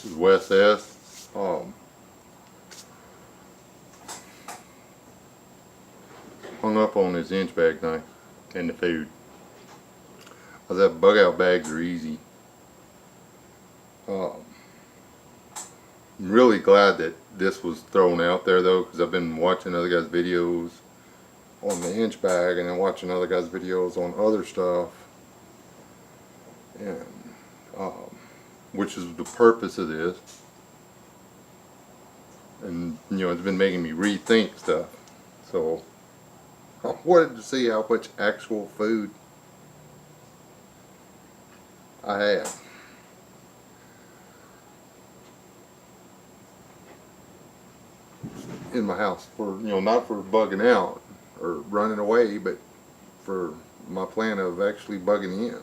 This is Wes S. Hung up on this inch bag knife and the food. That bug out bags are easy. I'm really glad that this was thrown out there though, because I've been watching other guys' videos on the inch bag and then watching other guys' videos on other stuff, and which is the purpose of this. And you know, it's been making me rethink stuff. So I wanted to see how much actual food I have. In my house for, you know, not for bugging out or running away, but for my plan of actually bugging in.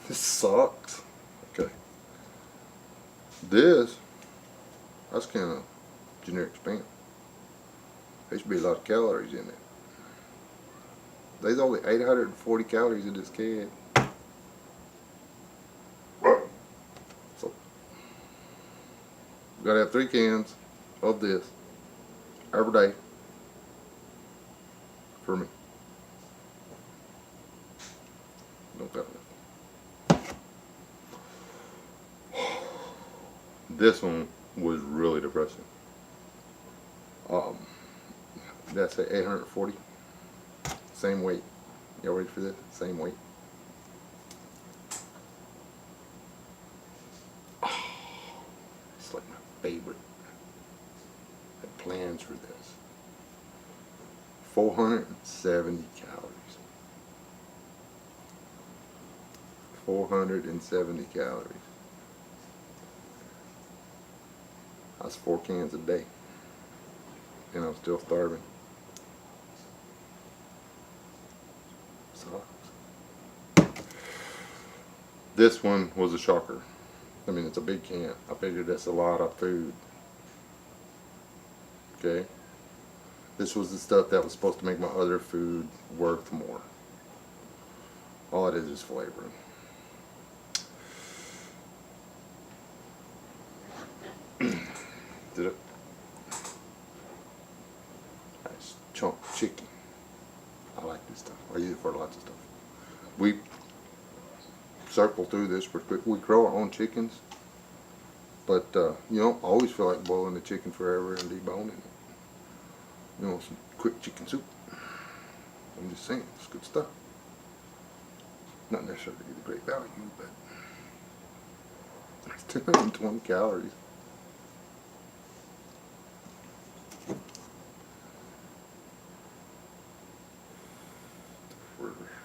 This sucks. Okay. That's kind of generic spam. There should be a lot of calories in it. There's only 840 calories in this can. So, we gotta have 3 cans of this every day for me. Don't got enough. This one was really depressing. That's at 840. Same weight. Y'all ready for this? Same weight. It's like my favorite. I had plans for this. 470 calories. 470 calories. That's 4 cans a day. And I'm still starving. Sucks. This one was a shocker. I mean, it's a big can. I figured that's a lot of food. Okay? This was the stuff that was supposed to make my other food worth more. All it is flavoring. Did it? Nice chunk chicken. I like this stuff. I use it for lots of stuff. We circle through this pretty quick. We grow our own chickens, but you know, I always feel like boiling the chicken forever and deboning it. You know, some quick chicken soup. I'm just saying, it's good stuff. Not necessarily a great value, but it's 220 calories.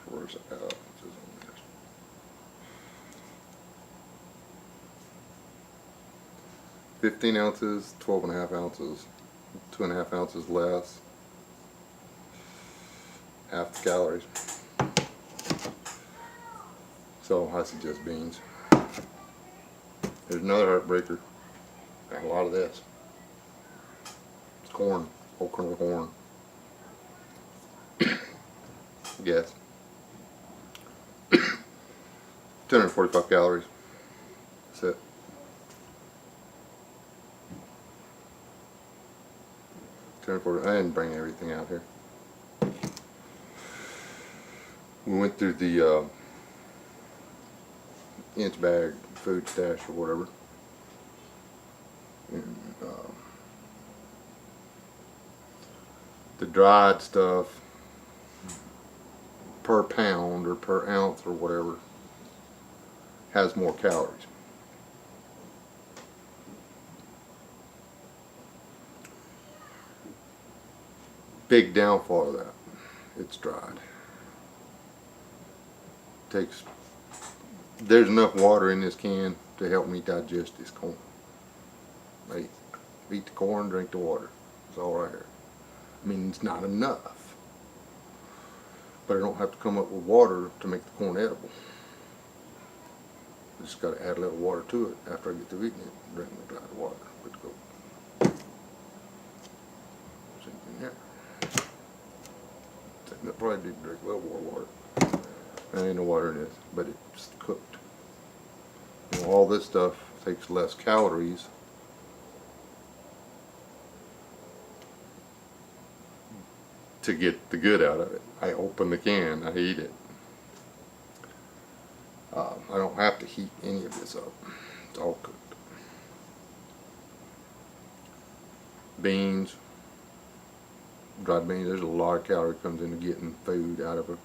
Where's the ounces on this? $15 ounces, 12.5 ounces, 2.5 ounces less. Half the calories. So I suggest beans. There's another heartbreaker. Got a lot of this. It's corn, whole kernel of corn. Yes. 245 calories. That's it. I didn't bring everything out here. We went through the inch bag food stash or whatever. And, the dried stuff per pound or per ounce or whatever has more calories. Big downfall of that, it's dried. There's enough water in this can to help me digest this corn. I eat the corn, drink the water. That's all right here. I mean, it's not enough, but I don't have to come up with water to make the corn edible. I just got to add a little water to it after I get through eating it. Drink my dried water. Good to go. Same thing here. I probably did drink a little more water. There ain't no water in this, but it's cooked. You know, all this stuff takes less calories to get the good out of it. I open the can, I eat it. I don't have to heat any of this up. It's all cooked. Beans, dried beans. There's a lot of calorie comes into getting food out of a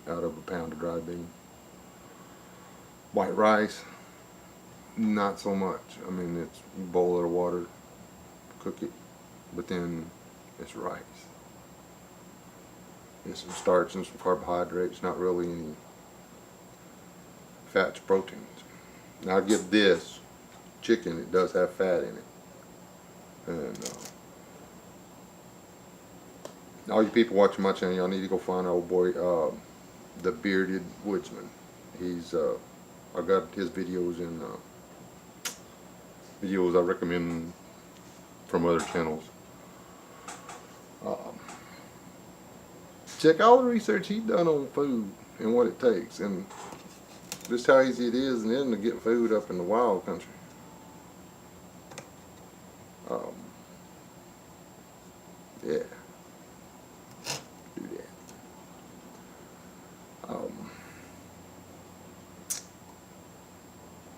pound of dried beans. White rice, not so much. I mean, it's you boil it of water, cook it, but then it's rice. There's some starch and some carbohydrates, not really any fats, proteins. Now I give this chicken, it does have fat in it. And all you people watching my channel, y'all need to go find old boy, the Bearded Woodsman. He's, I got his videos in, videos I recommend from other channels. Check all the research he's done on food and what it takes, and just how easy it is and then to get food up in the wild country. Yeah, do that.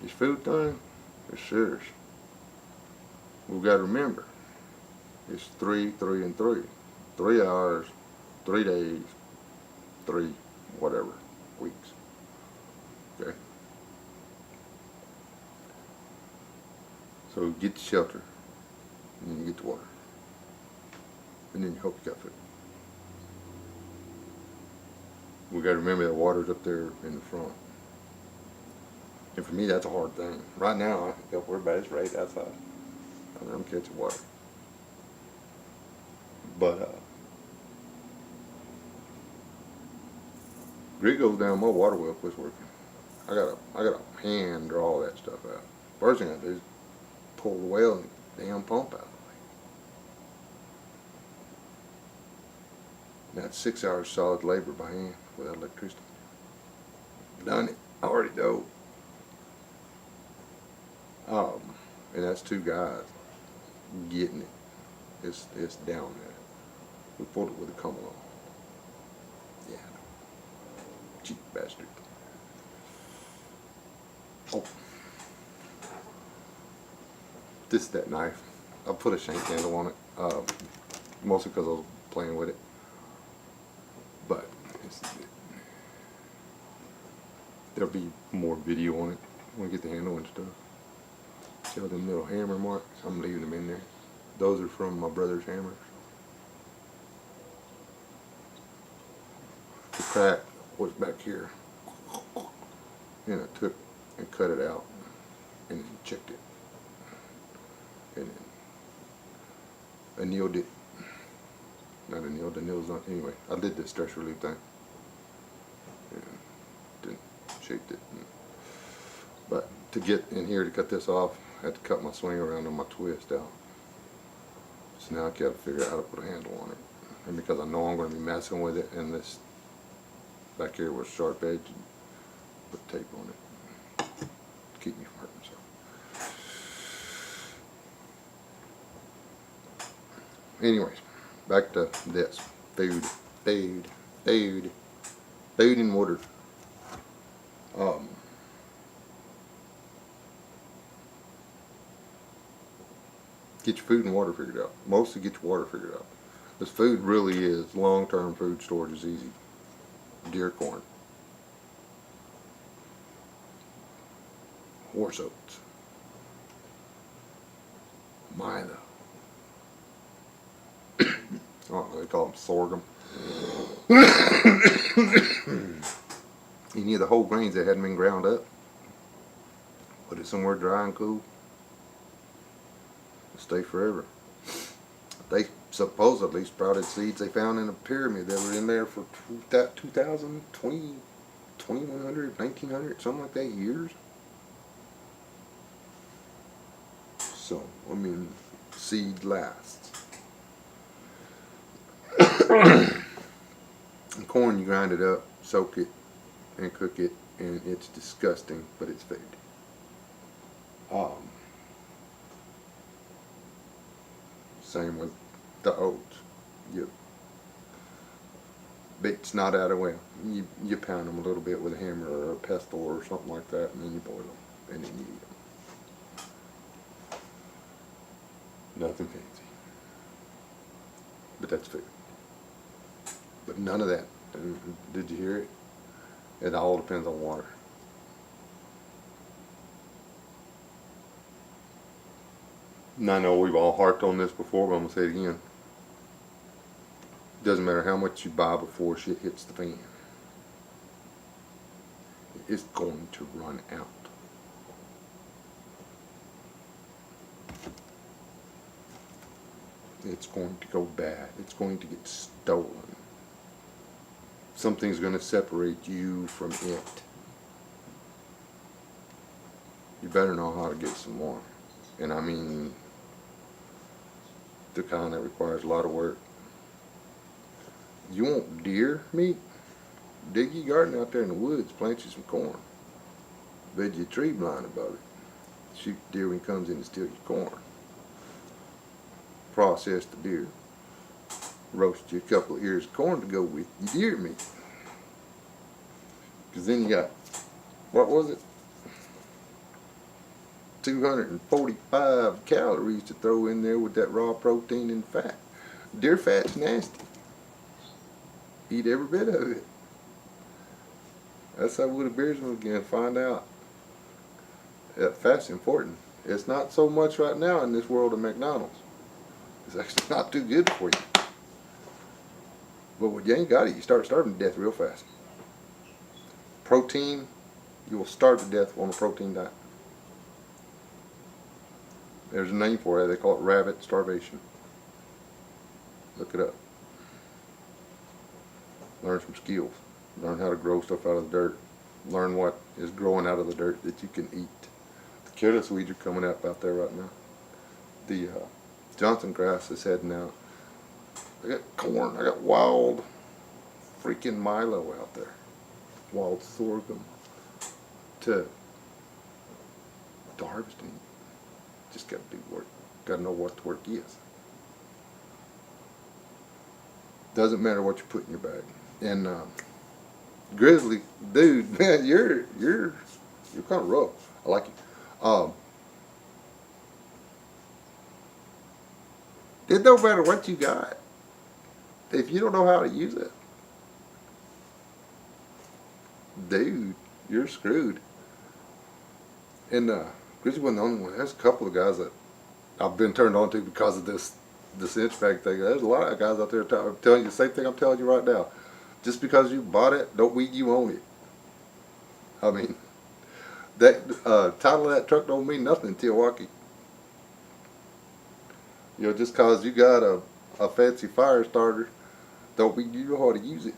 This food thing, it's serious. We've got to remember, it's 3, 3, and 3. 3 hours, 3 days, 3 whatever weeks. Okay. So get the shelter, and then you get the water, and then you hope you got food. We got to remember that water's up there in the front. And for me, that's a hard thing. Right now, I don't worry about it. It's right outside. I'm catching water. But grit goes down, my water well quits working. I got a hand draw all that stuff out. First thing I do is pull the well and the damn pump out of the way. That's 6 hours solid labor by hand without electricity. Done it. I already know. And that's 2 guys getting it. It's down there. We pulled it with a come along. Yeah. Cheap bastard. Oh. This is that knife. I put a shank handle on it. Mostly because I was playing with it. But there'll be more video on it when I get the handle and stuff. See all them little hammer marks? I'm leaving them in there. Those are from my brother's hammers. The crack was back here. And I took and cut it out and then checked it. And then annealed it. Not annealed, the nail's not, anyway. I did the stress relief thing. And then shaped it. But to get in here to cut this off, I had to cut my swing around on my twist out. So now I gotta figure out how to put a handle on it. And because I know I'm going to be messing with it, and this back here was sharp edge, put tape on it to keep me from hurting myself. Anyways, back to this. Food and water. Get your food and water figured out. Mostly get your water figured out. This food really is, long-term food storage is easy. Deer corn. Horse oats. Milo. Oh, they call them sorghum. Any of the whole grains that hadn't been ground up. Put it somewhere dry and cool. Stay forever. They supposedly sprouted seeds they found in a pyramid that were in there for 2000, 2100, 1900, something like that years. So, I mean, seed lasts. And corn, you grind it up, soak it, and cook it, and it's disgusting, but it's food. Same with the oats. It's not out of well. You pound them a little bit with a hammer or a pestle or something like that, and then you boil them, and then you eat them. Nothing fancy, but that's food. But none of that. Did you hear it? It all depends on water. And I know we've all harped on this before, but I'm gonna say it again. Doesn't matter how much you buy before shit hits the fan. It's going to run out. It's going to go bad. It's going to get stolen. Something's going to separate you from it. You better know how to get some more. And I mean, the kind that requires a lot of work. You want deer meat? Dig your garden out there in the woods, plant you some corn. Bed you a tree blind above it. Shoot the deer when he comes in to steal your corn. Process the deer. Roast you a couple of ears of corn to go with your deer meat. Because then you got, what was it? 245 calories to throw in there with that raw protein and fat. Deer fat's nasty. Eat every bit of it. That's how Woody Bears was going to find out. That fat's important. It's not so much right now in this world of McDonald's. It's actually not too good for you. But when you ain't got it, you start starving to death real fast. Protein, you will starve to death on a protein diet. There's a name for it. They call it rabbit starvation. Look it up. Learn some skills. Learn how to grow stuff out of the dirt. Learn what is growing out of the dirt that you can eat. The careless weeds are coming up out there right now. The Johnson grass is heading out. I got corn. I got wild freaking Milo out there. Wild sorghum to harvest and eat. Just got to do work. Got to know what the work is. Doesn't matter what you put in your bag. And Grizzly, dude, man, you're kind of rough. I like you. It don't matter what you got if you don't know how to use it. Dude, you're screwed. And Grizzly wasn't the only one. There's a couple of guys that I've been turned on to because of this inch bag thing. There's a lot of guys out there telling you the same thing I'm telling you right now. Just because you bought it, don't mean you own it. I mean, that title of that truck don't mean nothing in Milwaukee. You know, just because you got a fancy fire starter, don't mean you know how to use it.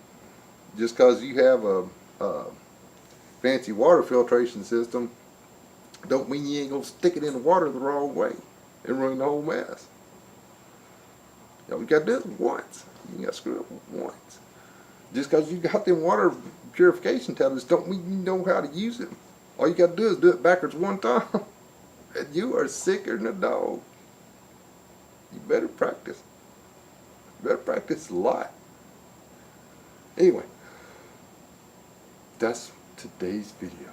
Just because you have a fancy water filtration system, don't mean you ain't gonna stick it in the water the wrong way and ruin the whole mess. You know, you gotta do it once. You gotta screw up once. Just because you got them water purification tablets don't mean you know how to use them. All you gotta do is do it backwards one time, and you are sicker than a dog. You better practice. You better practice a lot. Anyway, that's today's video.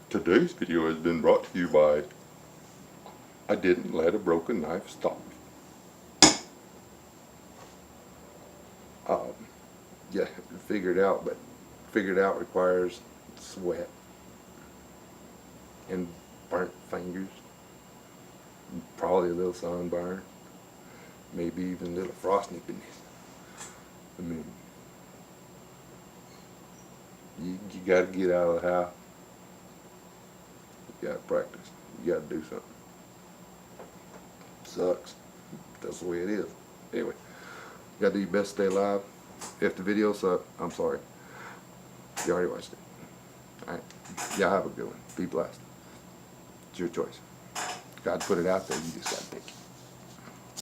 Today's video has been brought to you by I didn't let a broken knife stop me. Yeah, figured out, but figured out requires sweat and burnt fingers, and probably a little sunburn, maybe even a little frost nippiness. I mean, you got to get out of the house. You got to practice. You got to do something. Sucks. That's the way it is. Anyway, you got to do your best to stay alive. If the video sucked, I'm sorry. You already watched it. Alright. Y'all have a good one. Be blessed. It's your choice. God put it out there. You just got to pick it.